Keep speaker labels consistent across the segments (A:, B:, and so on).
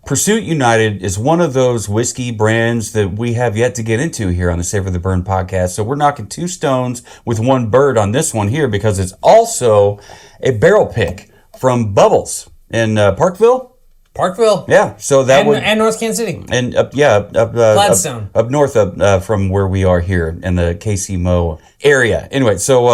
A: Pursuit United is one of those whiskey brands that we have yet to get into here on the Savor the Burn podcast. So we're knocking two stones with one bird on this one here because it's also a barrel pick from Bubbles in Parkville.
B: Parkville.
A: Yeah, so that
B: and North Kansas City.
A: And
B: Gladstone.
A: Up north from where we are here in the KC Mo area. Anyway, so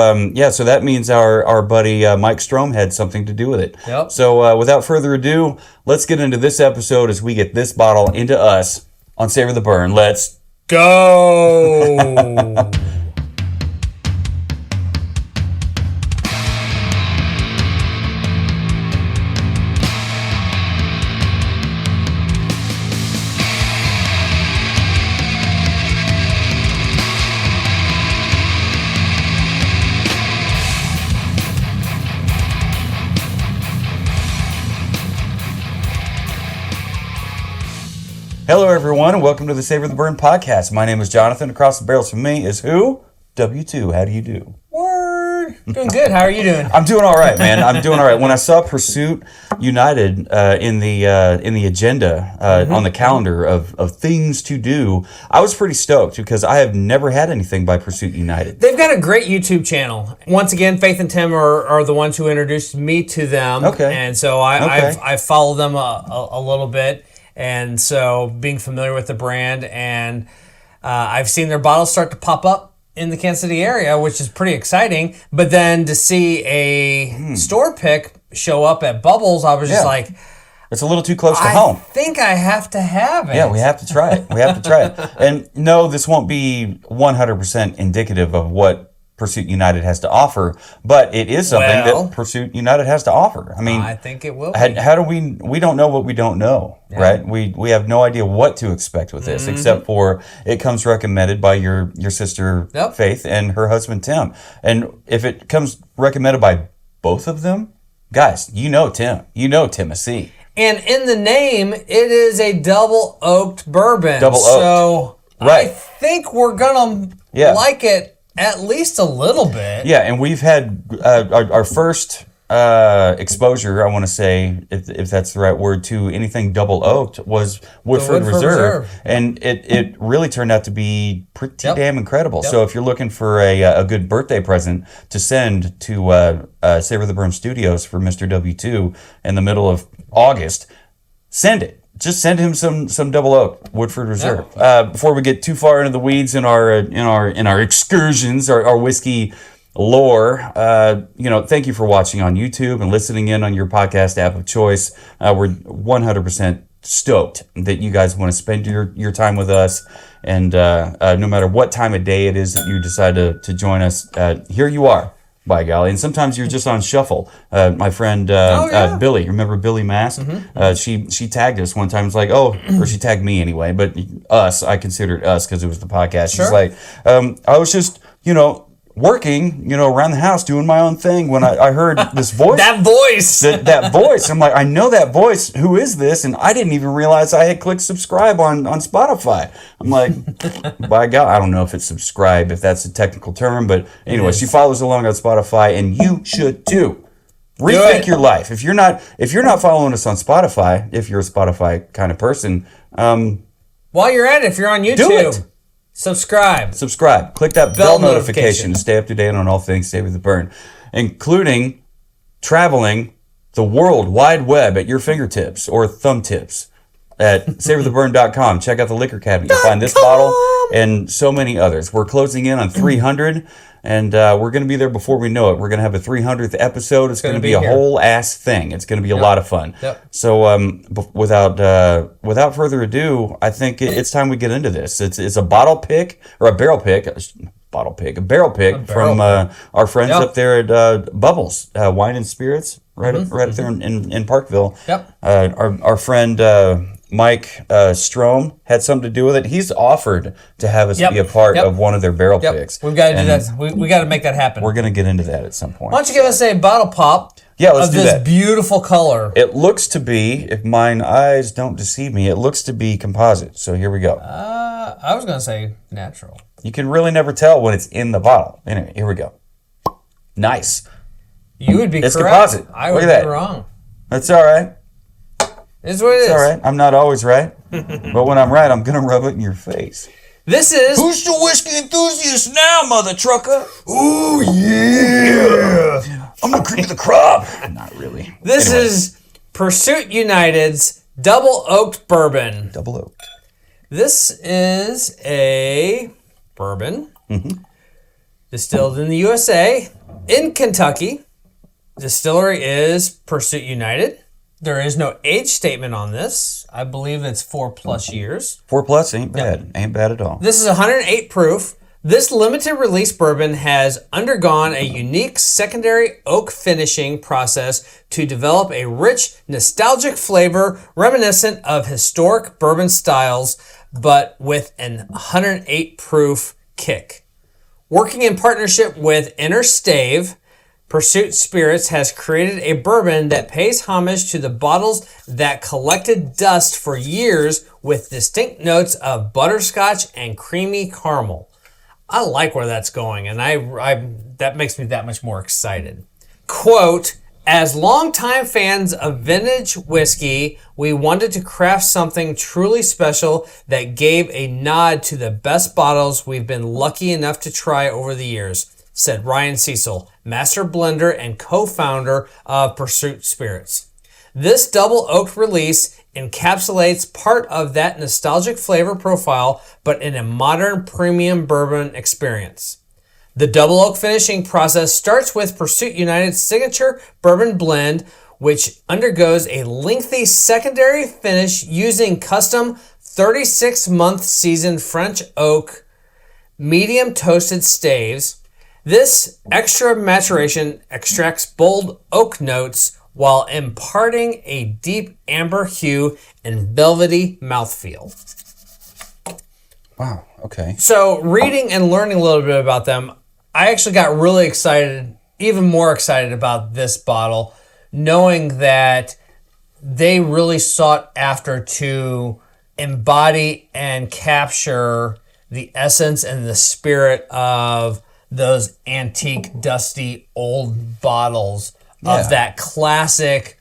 A: so that means our buddy Mike Strom had something to do with it.
B: Yep.
A: So without further ado, let's get into this episode as we get this bottle into us on Savor the Burn. Let's
B: go.
A: Hello, everyone, and welcome to the Savor the Burn podcast. My name is Jonathan. Across the barrels from me is who? W2. How do you do?
B: Word. Doing good. How are you doing?
A: I'm doing all right, man. I'm doing all right. When I saw Pursuit United in the agenda on the calendar of things to do, I was pretty stoked because I have never had anything by Pursuit United.
B: They've got a great YouTube channel. Once again, Faith and Tim are the ones who introduced me to them.
A: Okay.
B: And so I follow them a little bit. And so being familiar with the brand, and I've seen their bottles start to pop up in the Kansas City area, which is pretty exciting. But then to see a store pick show up at Bubbles, I was just like,
A: it's a little too close to home.
B: I think I have to have it.
A: Yeah, we have to try it. And no, this won't be 100% indicative of what Pursuit United has to offer, but it is something that Pursuit United has to offer. I mean,
B: I think it will.
A: How do we don't know what we don't know, right? We have no idea what to expect with this, except for it comes recommended by your sister Faith and her husband Tim. And if it comes recommended by both of them, guys, you know Tim, Tennessee.
B: And in the name, it is a double oaked bourbon.
A: Double oaked.
B: So I think we're gonna like it at least a little bit.
A: Yeah, and we've had our first exposure, I want to say, if that's the right word, to anything double oaked was Woodford Reserve. And it really turned out to be pretty damn incredible. So if you're looking for a good birthday present to send to Savor the Burn Studios for Mr. W2 in the middle of August, send it. Just send him some double oak Woodford Reserve. Before we get too far into the weeds in our excursions, our whiskey lore, thank you for watching on YouTube and listening in on your podcast app of choice. We're 100% stoked that you guys want to spend your time with us, and no matter what time of day it is that you decide to join us, here you are. By golly, and sometimes you're just on shuffle. My friend Billy, remember Billy Mast? She tagged us one time. It's like, or she tagged me anyway, but us, I considered us because it was the podcast. She's like, I was just, working, around the house doing my own thing when I heard this voice.
B: That voice.
A: that voice. I'm like, I know that voice. Who is this? And I didn't even realize I had clicked subscribe on Spotify. I'm like, by God, I don't know if it's subscribe, if that's a technical term, but anyway, she follows along on Spotify, and you should too. Rethink your life. If you're not following us on Spotify, if you're a Spotify kind of person,
B: while you're at it, if you're on YouTube,
A: do it.
B: Subscribe.
A: Click that bell notification to stay up to date on all things Savor the Burn, including traveling the World Wide Web at your fingertips or thumb tips at savortheburn.com. Check out the Liquor Cabinet. You'll find this bottle and so many others. We're closing in on 300, and we're going to be there before we know it. We're going to have a 300th episode. It's going to be a whole ass thing. It's going to be a lot of fun. So without further ado, I think it's time we get into this. It's a bottle pick, or a barrel pick. A barrel pick from our friends up there at Bubbles Wine and Spirits, right up there in Parkville. Our friend Mike Strom had something to do with it. He's offered to have us be a part of one of their barrel picks.
B: We've got to do that. We got to make that happen.
A: We're going to get into that at some point.
B: Why don't you give us a bottle pop
A: let's
B: of
A: do
B: this
A: that.
B: Beautiful color?
A: It looks to be, if mine eyes don't deceive me, it looks to be composite. So here we go.
B: I was going to say natural.
A: You can really never tell when it's in the bottle. Anyway, here we go. Nice.
B: You would be correct.
A: It's composite.
B: I would be wrong.
A: That's all right.
B: It's what it is.
A: It's all right. I'm not always right. But when I'm right, I'm going to rub it in your face.
B: This is...
A: Who's the whiskey enthusiast now, mother trucker? Ooh, yeah. I'm the cream of the crop. Not really.
B: This is Pursuit United's Double Oaked Bourbon.
A: Double oak.
B: This is a bourbon distilled in the USA, in Kentucky. Distillery is Pursuit United. There is no age statement on this. I believe it's 4+ years.
A: 4+ ain't bad. Ain't bad at all.
B: This is 108 proof. This limited release bourbon has undergone a unique secondary oak finishing process to develop a rich, nostalgic flavor reminiscent of historic bourbon styles, but with an 108 proof kick. Working in partnership with Inner Stave, Pursuit Spirits has created a bourbon that pays homage to the bottles that collected dust for years with distinct notes of butterscotch and creamy caramel. I like where that's going, and I that makes me that much more excited. Quote, as longtime fans of vintage whiskey, we wanted to craft something truly special that gave a nod to the best bottles we've been lucky enough to try over the years, said Ryan Cecil, master blender and co-founder of Pursuit Spirits. This double oaked release encapsulates part of that nostalgic flavor profile, but in a modern premium bourbon experience. The double oak finishing process starts with Pursuit United's signature bourbon blend, which undergoes a lengthy secondary finish using custom 36-month seasoned French oak medium toasted staves. This extra maturation extracts bold oak notes while imparting a deep amber hue and velvety mouthfeel.
A: Wow, okay.
B: So, reading and learning a little bit about them, I actually got really excited, even more excited about this bottle, knowing that they really sought after to embody and capture the essence and the spirit of those antique, dusty, old bottles of that classic,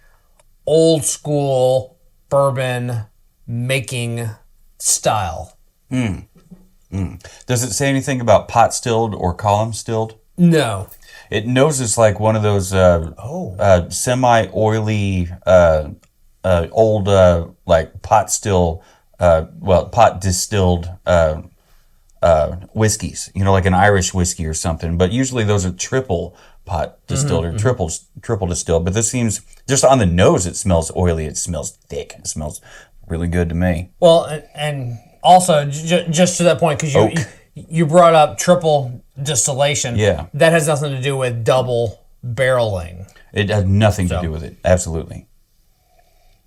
B: old school bourbon making style.
A: Does it say anything about pot stilled or column stilled?
B: No.
A: It knows it's like one of those semi-oily, old, like pot still, pot distilled whiskeys, like an Irish whiskey or something. But usually those are triple pot distilled or triple distilled. But this seems, just on the nose, it smells oily. It smells thick. It smells really good to me.
B: Well, and also, just to that point, because you brought up triple distillation.
A: Yeah.
B: That has nothing to do with double barreling.
A: It has nothing to do with it. Absolutely.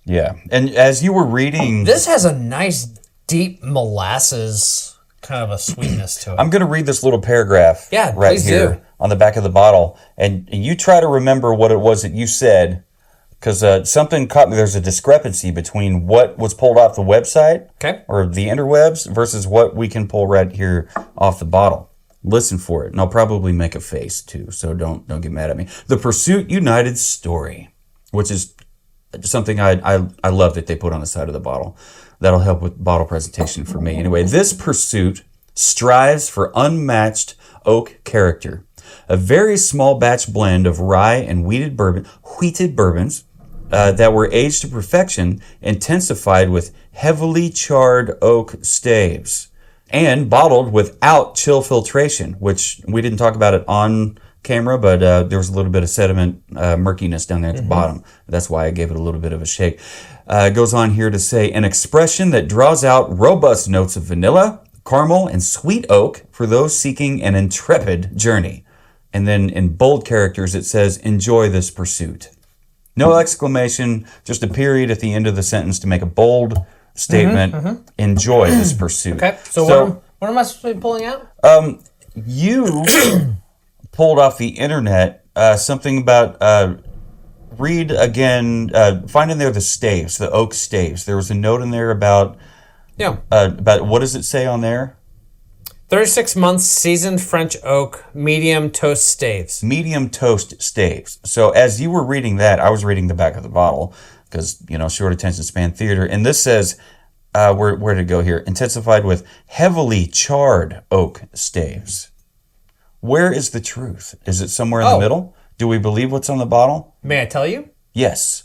A: Yeah. And as you were reading...
B: This has a nice, deep molasses kind of a sweetness to it.
A: I'm going to read this little paragraph right here on the back of the bottle. And you try to remember what it was that you said, because something caught me. There's a discrepancy between what was pulled off the website or the interwebs versus what we can pull right here off the bottle. Listen for it, and I'll probably make a face too, so don't get mad at me. The Pursuit United story, which is something I love that they put on the side of the bottle. That'll help with bottle presentation for me. Anyway, this pursuit strives for unmatched oak character. A very small batch blend of rye and wheated bourbons that were aged to perfection, intensified with heavily charred oak staves, and bottled without chill filtration, which we didn't talk about it on camera, but there was a little bit of sediment murkiness down there at the bottom. That's why I gave it a little bit of a shake. It goes on here to say, an expression that draws out robust notes of vanilla, caramel, and sweet oak for those seeking an intrepid journey. And then in bold characters, it says, enjoy this pursuit. No exclamation, just a period at the end of the sentence to make a bold statement. Enjoy this pursuit.
B: Okay, so what am I supposed to be pulling out?
A: You pulled off the internet something about, read again, find in there the staves, the oak staves. There was a note in there about what does it say on there?
B: 36 months seasoned French oak medium toast staves.
A: Medium toast staves. So as you were reading that, I was reading the back of the bottle. because short attention span theater. And this says, where did it go here? Intensified with heavily charred oak staves. Where is the truth? Is it somewhere in the middle? Do we believe what's on the bottle?
B: May I tell you?
A: Yes.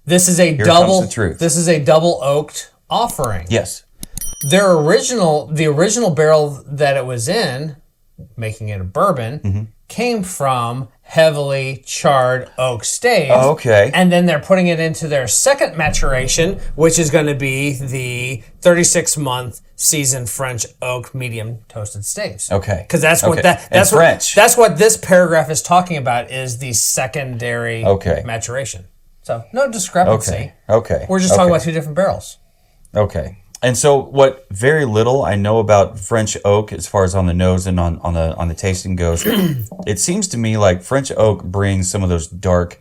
B: This is a
A: Here
B: double.
A: comes the truth.
B: This is a double oaked offering.
A: Yes.
B: The original barrel that it was in, making it a bourbon, came from heavily charred oak staves.
A: Oh, okay.
B: And then they're putting it into their second maturation, which is going to be the 36-month seasoned French oak medium toasted staves.
A: Okay.
B: Because that's what
A: that's French.
B: That's what this paragraph is talking about, is the secondary maturation. So no discrepancy.
A: Okay.
B: We're just talking about two different barrels.
A: Okay. And so what very little I know about French oak as far as on the nose and on the tasting goes, it seems to me like French oak brings some of those dark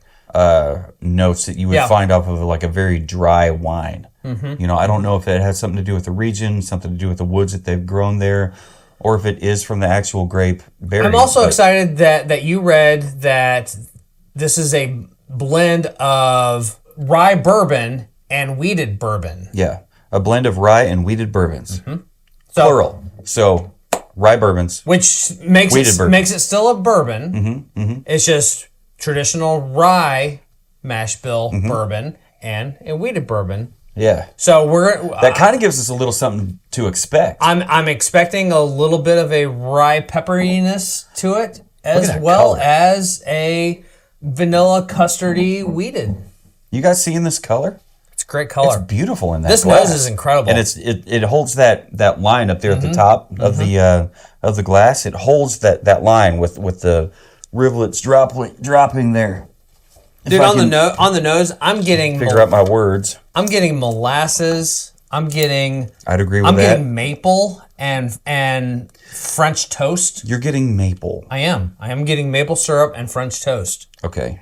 A: notes that you would find off of like a very dry wine. I don't know if it has something to do with the region, something to do with the woods that they've grown there, or if it is from the actual grape berries.
B: I'm also excited that you read that this is a blend of rye bourbon and wheated bourbon.
A: Yeah. A blend of rye and wheated bourbons.
B: So,
A: plural. So, rye bourbons.
B: Which makes it still a bourbon. It's just traditional rye mash bill bourbon and a wheated bourbon.
A: Yeah.
B: So
A: that kind of gives us a little something to expect.
B: I'm expecting a little bit of a rye pepperiness to it, as well as a vanilla custardy wheated. You
A: guys seeing this color?
B: It's a great color.
A: It's beautiful in that
B: This
A: glass.
B: nose is incredible.
A: And it holds that line up there at the top of the glass. It holds that line with the rivulets dropping there.
B: Dude, on the nose, I'm getting
A: figure out my words.
B: I'm getting molasses.
A: I'd agree with that.
B: I'm getting maple and French toast.
A: You're getting maple.
B: I am getting maple syrup and French toast.
A: Okay.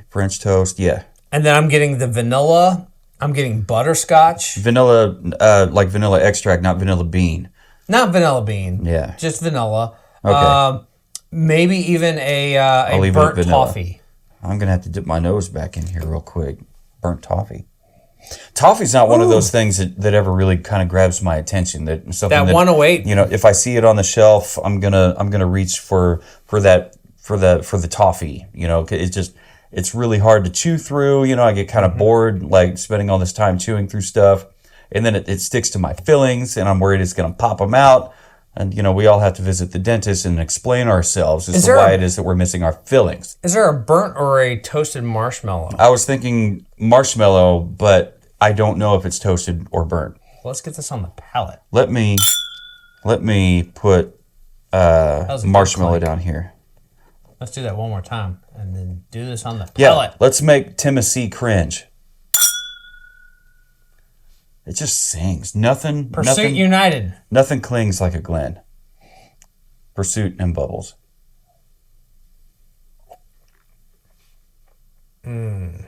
A: French toast, yeah.
B: And then I'm getting the vanilla. I'm getting butterscotch.
A: Vanilla, like vanilla extract, not vanilla bean.
B: Not vanilla bean.
A: Yeah.
B: Just vanilla.
A: Okay.
B: Maybe even a burnt toffee.
A: I'm going to have to dip my nose back in here real quick. Burnt toffee. Toffee's not one of those things that ever really kind of grabs my attention. That
B: 108.
A: If I see it on the shelf, I'm gonna reach for the toffee. It's really hard to chew through. I get kind of bored, like spending all this time chewing through stuff, and then it sticks to my fillings, and I'm worried it's gonna pop them out. And we all have to visit the dentist and explain ourselves as to why it is that we're missing our fillings.
B: Is there a burnt or a toasted marshmallow?
A: I was thinking marshmallow, but I don't know if it's toasted or burnt.
B: Let's get this on the palate.
A: Let me put marshmallow down here.
B: Let's do that one more time, and then do this on the palate.
A: Yeah, let's make Tennessee cringe. It just sings.
B: Pursuit United.
A: Nothing clings like a Glen. Pursuit and bubbles. That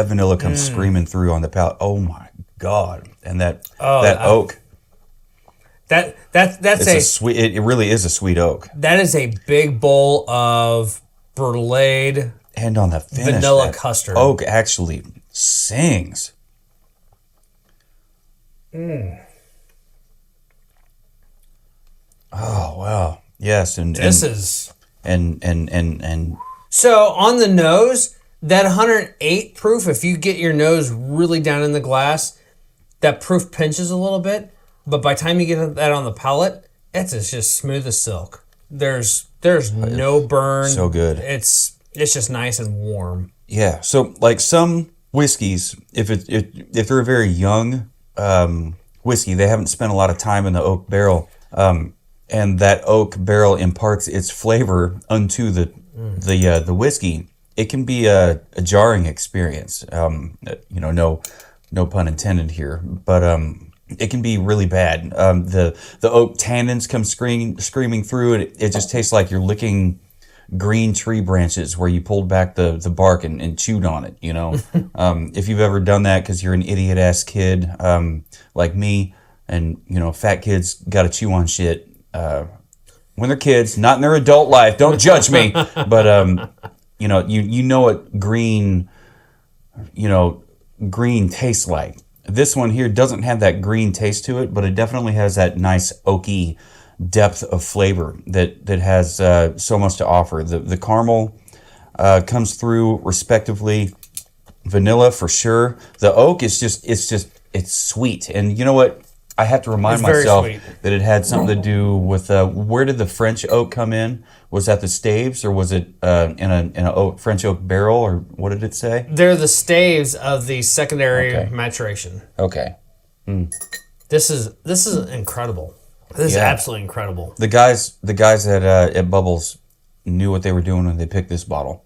A: vanilla comes screaming through on the palate. Oh my God! And that oak.
B: That's a
A: sweet. It really is a sweet oak.
B: That is a big bowl of Berlade
A: and on the finish,
B: vanilla custard.
A: Oak actually sings. Oh wow! Yes, and
B: this is
A: and
B: so on the nose, that 108 proof. If you get your nose really down in the glass, that proof pinches a little bit. But by the time you get that on the palate, it's just smooth as silk. There's no burn.
A: So good.
B: It's just nice and warm.
A: Yeah. So like some whiskeys, if they're a very young whiskey, they haven't spent a lot of time in the oak barrel, and that oak barrel imparts its flavor unto the whiskey. It can be a jarring experience. No pun intended here, but it can be really bad. The oak tannins come screaming through, and it just tastes like you're licking green tree branches where you pulled back the bark and chewed on it. If you've ever done that because you're an idiot ass kid like me, and fat kids got to chew on shit when they're kids, not in their adult life. Don't judge me, but you know what green, green tastes like. This one here doesn't have that green taste to it, but it definitely has that nice oaky depth of flavor that has so much to offer. The caramel comes through respectively. Vanilla for sure. The oak is it's sweet. And you know what? I have to remind myself that it had something to do with where did the French oak come in? Was that the staves, or was it in a French oak barrel, or what did it say?
B: They're the staves of the secondary maturation.
A: Okay.
B: This is incredible. This is absolutely incredible.
A: The guys at Bubbles knew what they were doing when they picked this bottle.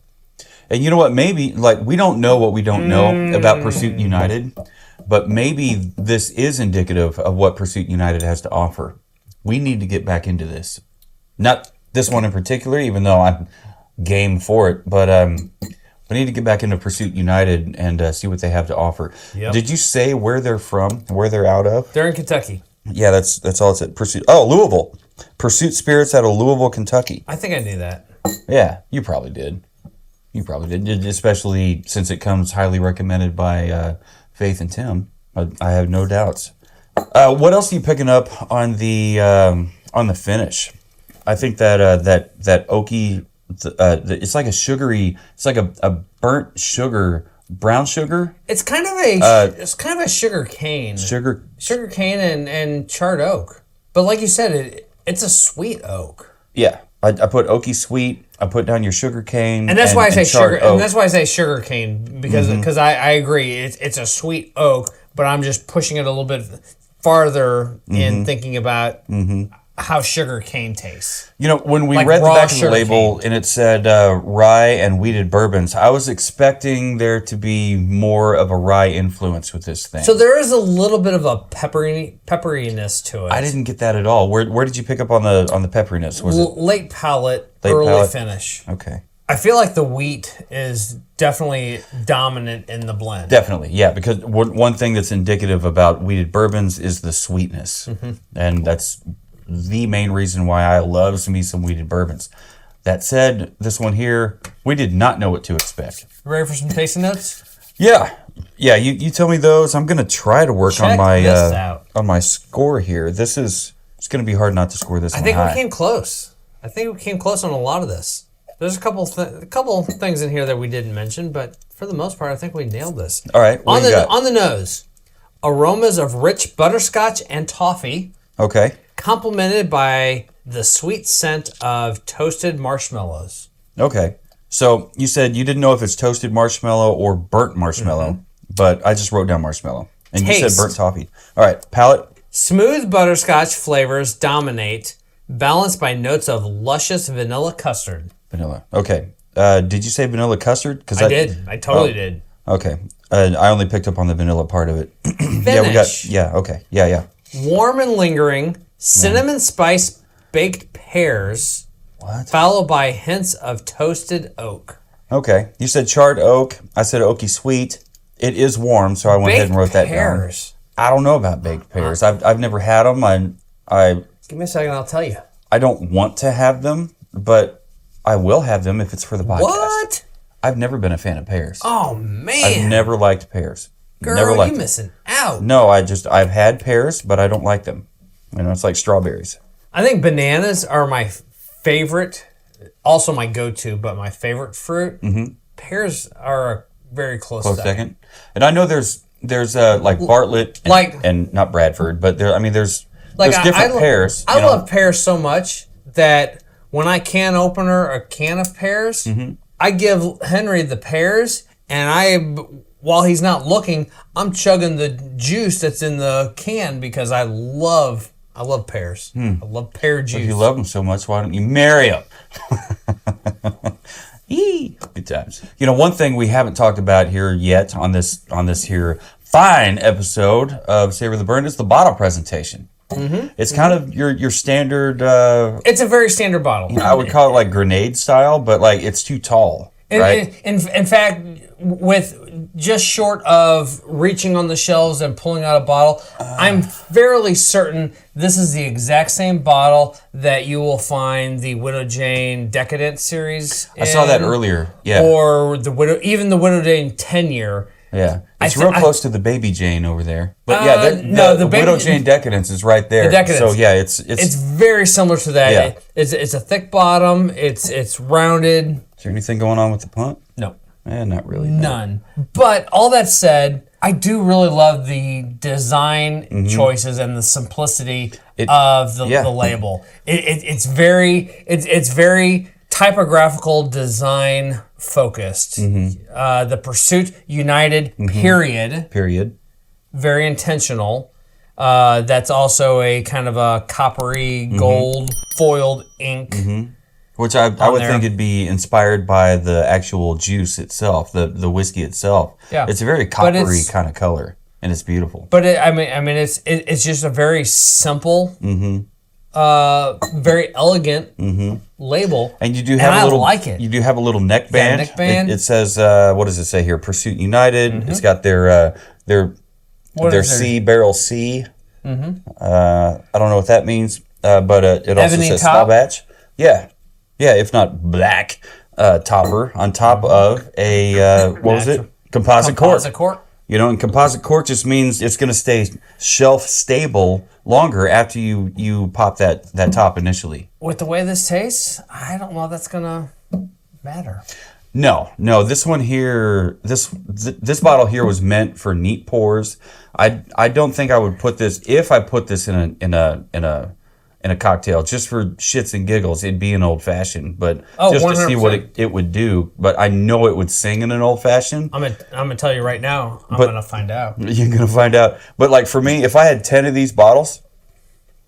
A: And you know what? Maybe we don't know what we don't know about Pursuit United. But maybe this is indicative of what Pursuit United has to offer. We need to get back into this. Not this one in particular, even though I'm game for it. But we need to get back into Pursuit United and see what they have to offer. Yep. Did you say where they're from, where they're out of?
B: They're in Kentucky.
A: Yeah, that's all it said. Pursuit. Oh, Louisville. Pursuit Spirits out of Louisville, Kentucky.
B: I think I knew that.
A: Yeah, you probably did. Especially since it comes highly recommended by Faith and Tim. I have no doubts. What else are you picking up on the finish? I think that oaky, it's like a sugary, it's like a burnt sugar, brown sugar.
B: It's kind of a sugar cane. Sugar cane and charred oak. But like you said, it's a sweet oak.
A: Yeah. I put oaky sweet. I put down your sugar cane,
B: and that's why I say sugar. Oak. And that's why I say sugar cane because I agree. It's a sweet oak, but I'm just pushing it a little bit farther in thinking about how sugar cane tastes.
A: When we read the back of the label and it said rye and wheated bourbons, I was expecting there to be more of a rye influence with this thing.
B: So there is a little bit of a pepperiness to it.
A: I didn't get that at all. Where did you pick up on the pepperiness? Was it
B: late palate, early finish?
A: Okay.
B: I feel like the wheat is definitely dominant in the blend.
A: Definitely, yeah. Because one thing that's indicative about wheated bourbons is the sweetness, and that's the main reason why I love me some wheated bourbons. That said, this one here, we did not know what to expect.
B: Ready for some tasting notes?
A: Yeah. You tell me those. I'm gonna try to work on my score here. It's gonna be hard not to score this.
B: I think we came close. I think we came close on a lot of this. There's a couple things in here that we didn't mention, but for the most part, I think we nailed this.
A: All right.
B: On the nose, aromas of rich butterscotch and toffee.
A: Okay.
B: Complemented by the sweet scent of toasted marshmallows.
A: Okay. So you said you didn't know if it's toasted marshmallow or burnt marshmallow, but I just wrote down marshmallow. And
B: Taste.
A: You said burnt toffee. All right. Palate.
B: Smooth butterscotch flavors dominate, balanced by notes of luscious vanilla custard.
A: Vanilla. Okay. Did you say vanilla custard?
B: I did. I totally did.
A: Okay. I only picked up on the vanilla part of it.
B: Finish.
A: Okay. Yeah.
B: Warm and lingering, cinnamon spice baked pears.
A: What?
B: Followed by hints of toasted oak.
A: Okay. You said charred oak. I said oaky sweet. It is warm, so I went ahead and wrote that down. I don't know about baked pears. I've never had them.
B: Give me a second, I'll tell you.
A: I don't want to have them, but I will have them if it's for the podcast. What? I've never been a fan of pears.
B: Oh, man.
A: I've never liked pears.
B: Girl, you're missing out.
A: No, I've had pears, but I don't like them. It's like strawberries.
B: I think bananas are my favorite, also my go-to, but my favorite fruit. Mm-hmm. Pears are a very close second.
A: And I know there's like Bartlett and not Bradford, but there's different pears.
B: I love pears so much that when I can opener a can of pears, I give Henry the pears, and while he's not looking, I'm chugging the juice that's in the can because I love pears. I love pear juice.
A: If you love them so much, why don't you marry them? Good times. One thing we haven't talked about here yet on this here fine episode of Savor the Burn is the bottle presentation. It's kind of your standard.
B: It's a very standard bottle.
A: I would call it like grenade style, but like it's too tall. Right?
B: In fact, with just short of reaching on the shelves and pulling out a bottle, I'm fairly certain this is the exact same bottle that you will find the Widow Jane Decadent series in,
A: I saw that earlier. Yeah.
B: Or the Widow Jane 10-year.
A: Yeah. It's real close to the Baby Jane over there. But yeah, the Widow Jane Decadence is right there.
B: The Decadence.
A: So yeah, it's
B: very similar to that.
A: Yeah.
B: It's a thick bottom. It's rounded.
A: Is there anything going on with the pump?
B: No.
A: Not really.
B: None. But all that said, I do really love the design choices and the simplicity of the label. It's very typographical design focused. The Pursuit United period. Very intentional. That's also a kind of a coppery gold foiled ink.
A: Which I would think it'd be inspired by the actual juice itself, the whiskey itself.
B: Yeah.
A: It's a very coppery kind of color, and it's beautiful.
B: But it's just a very simple, very elegant label.
A: And you do have
B: I like it.
A: You do have a little neck band.
B: Neck band.
A: It says, what does it say here? Pursuit United. It's got their C, barrel C. I don't know what that means, but it also says small batch. Yeah. Yeah, if not black topper on top of a, what was it? Composite cork. You know, and composite cork just means it's going to stay shelf stable longer after you pop that top initially.
B: With the way this tastes, I don't know if that's going to matter.
A: No. This one here, this bottle here was meant for neat pours. I don't think I would put this, if I put this in a cocktail just for shits and giggles, it'd be an old fashioned, but just 100%. To see what it would do. But I know it would sing in an old fashioned.
B: I'm gonna tell you right now. I'm gonna find out.
A: You're gonna find out. But like for me, if I had 10 of these bottles,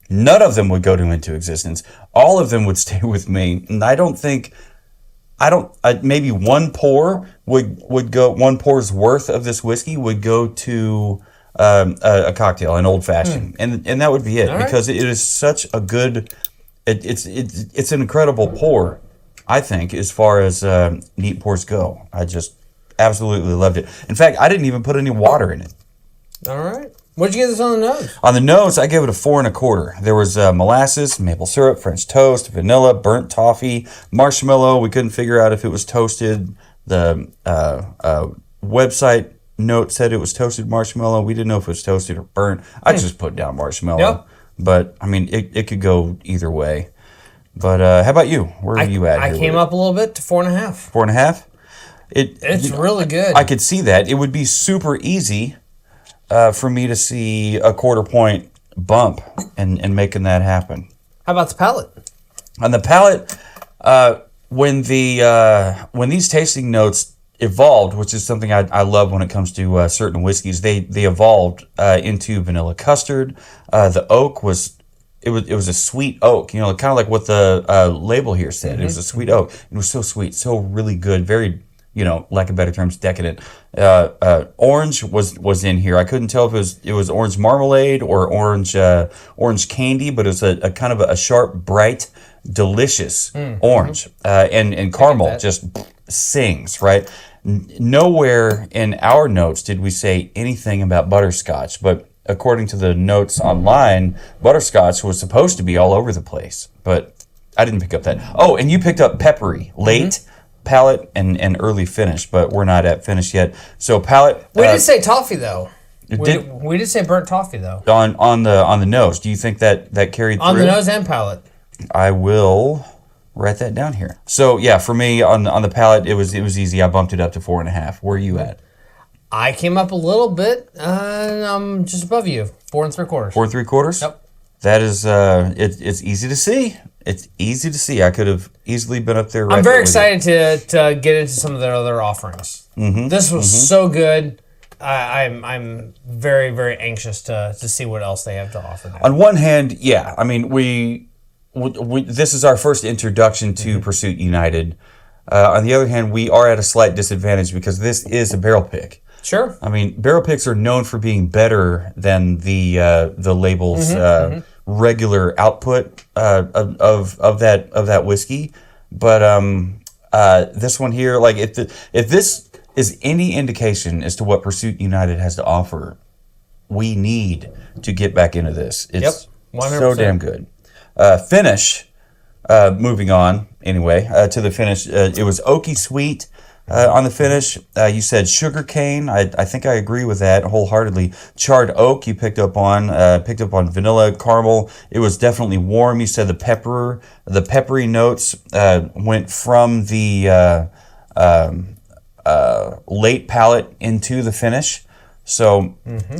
A: none of them would go into existence. All of them would stay with me, and maybe one pour would go. One pour's worth of this whiskey would go to a cocktail, an old fashioned, and that would be it. All because right. It is such a good. It's an incredible pour, I think, as far as neat pours go. I just absolutely loved it. In fact, I didn't even put any water in it.
B: All right. What'd you give this on the nose?
A: On the nose, I gave it a 4 1/4. There was molasses, maple syrup, French toast, vanilla, burnt toffee, marshmallow. We couldn't figure out if it was toasted. The website note said it was toasted marshmallow. We didn't know if it was toasted or burnt. I just put down marshmallow. Yep. But, I mean, it could go either way. But how about you? Where are you at?
B: I came up a little bit to 4 1/2.
A: 4 1/2?
B: It's really good.
A: I could see that. It would be super easy for me to see a 1/4 point bump and making that happen.
B: How about the palate?
A: On the palate, when these tasting notes evolved, which is something I love when it comes to certain whiskeys, they evolved into vanilla custard. The oak was a sweet oak, kind of like what the label here said. It was a sweet oak. It was so sweet, so really good, very, lack of better terms, decadent. Orange was in here. I couldn't tell if it was orange marmalade or orange candy, but it was a kind of a sharp, bright, delicious orange. And caramel just sings, right? Nowhere in our notes did we say anything about butterscotch, but according to the notes online, butterscotch was supposed to be all over the place, but I didn't pick up that. Oh, and you picked up peppery, late palate and early finish, but we're not at finish yet. So palate.
B: We did say toffee though. We did say burnt toffee though.
A: On the nose. Do you think that carried through?
B: On the nose and palate.
A: I will write that down here. So yeah, for me on the palate, it was easy. I bumped it up to 4 1/2. Where are you at?
B: I came up a little bit. I'm just above you. 4 3/4.
A: 4 3/4.
B: Yep.
A: That is it's easy to see. It's easy to see. I could have easily been up there. Right.
B: I'm very excited to get into some of their other offerings. This was so good. I'm very, very anxious to see what else they have to offer now.
A: On one hand, yeah, I mean we this is our first introduction to Pursuit United. On the other hand, we are at a slight disadvantage because this is a barrel pick.
B: Sure.
A: I mean, barrel picks are known for being better than the label's regular output of that whiskey. But this one here, like if is any indication as to what Pursuit United has to offer, we need to get back into this. It's
B: 100%.
A: so damn good. Finish, moving on anyway, to the finish. It was oaky sweet on the finish. You said sugar cane. I think I agree with that wholeheartedly. Charred oak you picked up on vanilla caramel. It was definitely warm. You said the peppery notes went from the late palate into the finish. So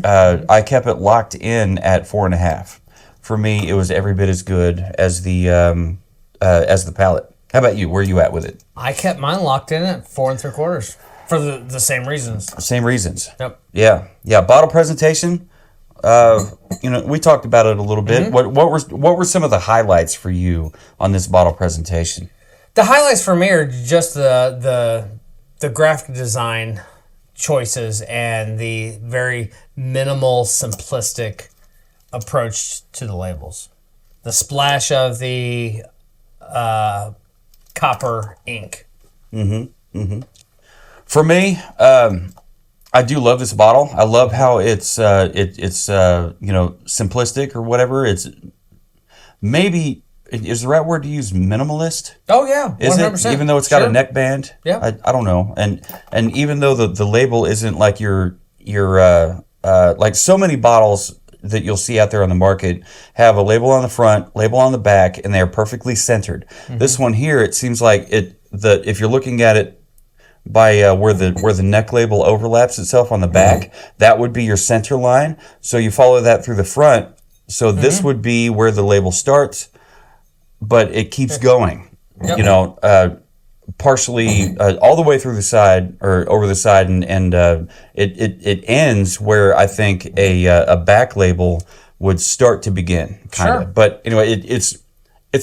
A: I kept it locked in at 4.5. For me, it was every bit as good as the palate. How about you? Where are you at with it?
B: I kept mine locked in at 4 3/4 for the same reasons.
A: Same reasons.
B: Yep.
A: Yeah. Bottle presentation. We talked about it a little bit. What were some of the highlights for you on this bottle presentation?
B: The highlights for me are just the graphic design choices and the very minimal, simplistic approach to the labels. The splash of the copper ink.
A: For me, I do love this bottle. I love how it's simplistic or whatever. It's maybe is the right word to use minimalist.
B: Oh yeah, 100%.
A: Is it? Even though it's got a neckband.
B: Yeah.
A: I don't know. And even though the label isn't like your like so many bottles that you'll see out there on the market have a label on the front, label on the back, and they're perfectly centered. This one here, it seems like if you're looking at it by where the neck label overlaps itself on the back, that would be your center line. So you follow that through the front. So this would be where the label starts, but it keeps going. Yep. Partially all the way through the side or over the side, and it ends where I think a back label would start to begin, kind of.
B: Sure.
A: But anyway, it's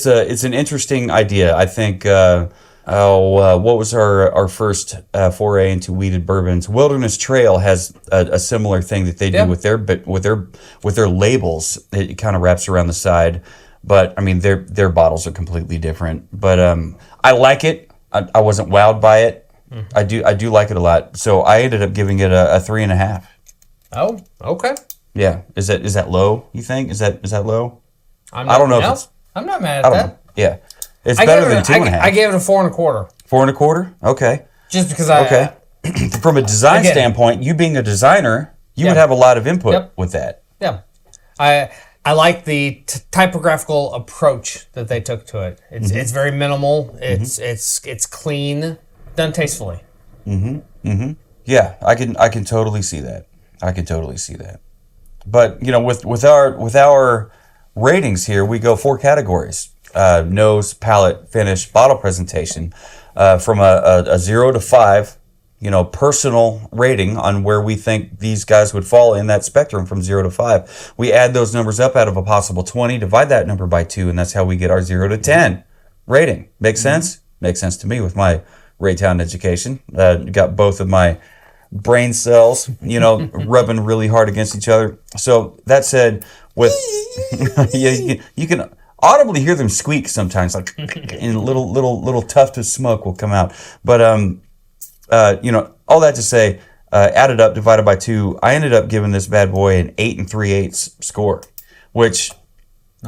A: an interesting idea. I think. What was our first foray into weeded bourbons? Wilderness Trail has a similar thing that they do with their labels. It kind of wraps around the side, but I mean their bottles are completely different. But I like it. I wasn't wowed by it. I do like it a lot. So I ended up giving it a 3.5.
B: Oh, okay.
A: Yeah, is that low? You think is that low?
B: I don't know. I'm not mad at that.
A: Know. Yeah, it's better than 2.5.
B: I gave it a 4 1/4.
A: 4 1/4. Okay.
B: Just because
A: From a design standpoint, you being a designer, you would have a lot of input with that.
B: Yeah, I like the typographical approach that they took to it. It's very minimal. It's clean, done tastefully.
A: Yeah, I can totally see that. But with our ratings here, we go 4 categories: nose, palate, finish, bottle presentation. From a 0 to 5. Personal rating on where we think these guys would fall in that spectrum from 0 to 5. We add those numbers up out of a possible 20, divide that number by 2, and that's how we get our 0 to 10 rating. Makes sense? Makes sense to me with my Raytown education. Got both of my brain cells, rubbing really hard against each other. So that said, with you can audibly hear them squeak sometimes, like and a little tuft of smoke will come out. But all that to say, added up, divided by 2, I ended up giving this bad boy an 8 3/8 score, which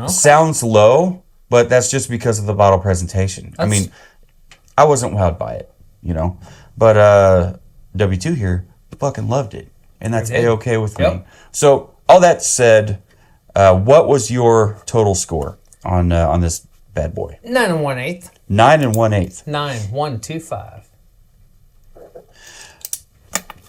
A: sounds low, but that's just because of the bottle presentation. I mean, I wasn't wowed by it, but W2 here fucking loved it, and that's A-okay with me. So all that said, what was your total score on this bad boy?
B: 9 1/8.
A: 9 1/8.
B: 9.125.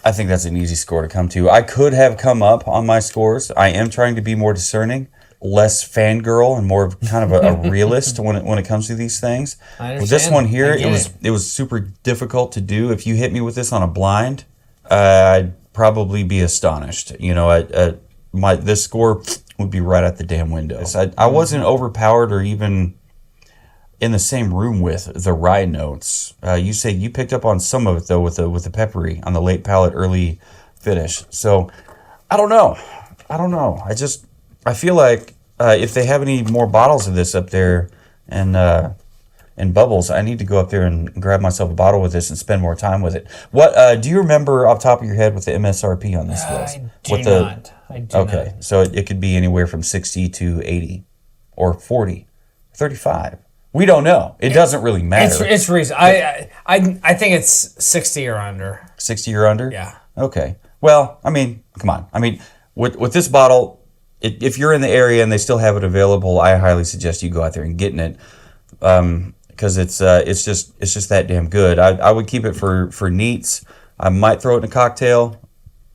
A: I think that's an easy score to come to. I could have come up on my scores. I am trying to be more discerning, less fangirl, and more of kind of a realist when it comes to these things.
B: I understand.
A: With this one here, it was super difficult to do. If you hit me with this on a blind, I'd probably be astonished. This score would be right at the damn window. I wasn't overpowered or even in the same room with the rye notes. You say you picked up on some of it though with the peppery on the late palate, early finish. So I don't know. I feel like if they have any more bottles of this up there, and in bubbles. I need to go up there and grab myself a bottle with this and spend more time with it. What do you remember off the top of your head what the MSRP on this was?
B: I do not.
A: So it could be anywhere from 60 to 80 or 40, 35. We don't know. It doesn't really matter.
B: It's reasonable. I think it's 60 or under.
A: 60 or under?
B: Yeah.
A: Okay. Well, I mean, come on. I mean, with this bottle, if you're in the area and they still have it available, I highly suggest you go out there and getting it, because it's just that damn good. I would keep it for neats. I might throw it in a cocktail.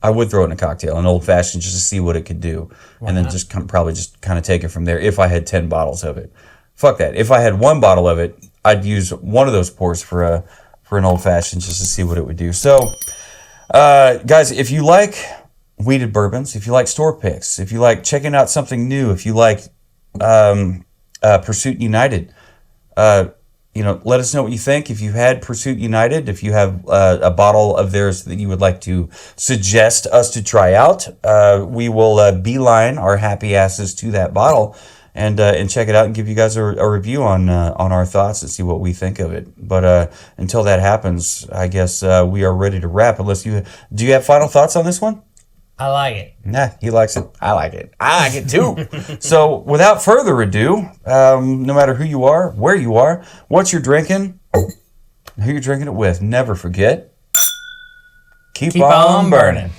A: I would throw it in a cocktail, an old fashioned, just to see what it could do, and then probably just kind of take it from there. If I had 10 bottles of it, fuck that. If I had one bottle of it, I'd use one of those pours for an old fashioned just to see what it would do. So, guys, if you like weeded bourbons, if you like store picks, if you like checking out something new, if you like Pursuit United, let us know what you think. If you've had Pursuit United, if you have a bottle of theirs that you would like to suggest us to try out, we will beeline our happy asses to that bottle and check it out and give you guys a review on our thoughts and see what we think of it. But until that happens, I guess we are ready to wrap. Do you have final thoughts on this one?
B: I like it.
A: Nah, he likes it. I like it. I like it too. So without further ado, no matter who you are, where you are, what you're drinking, who you're drinking it with, never forget, keep on burning.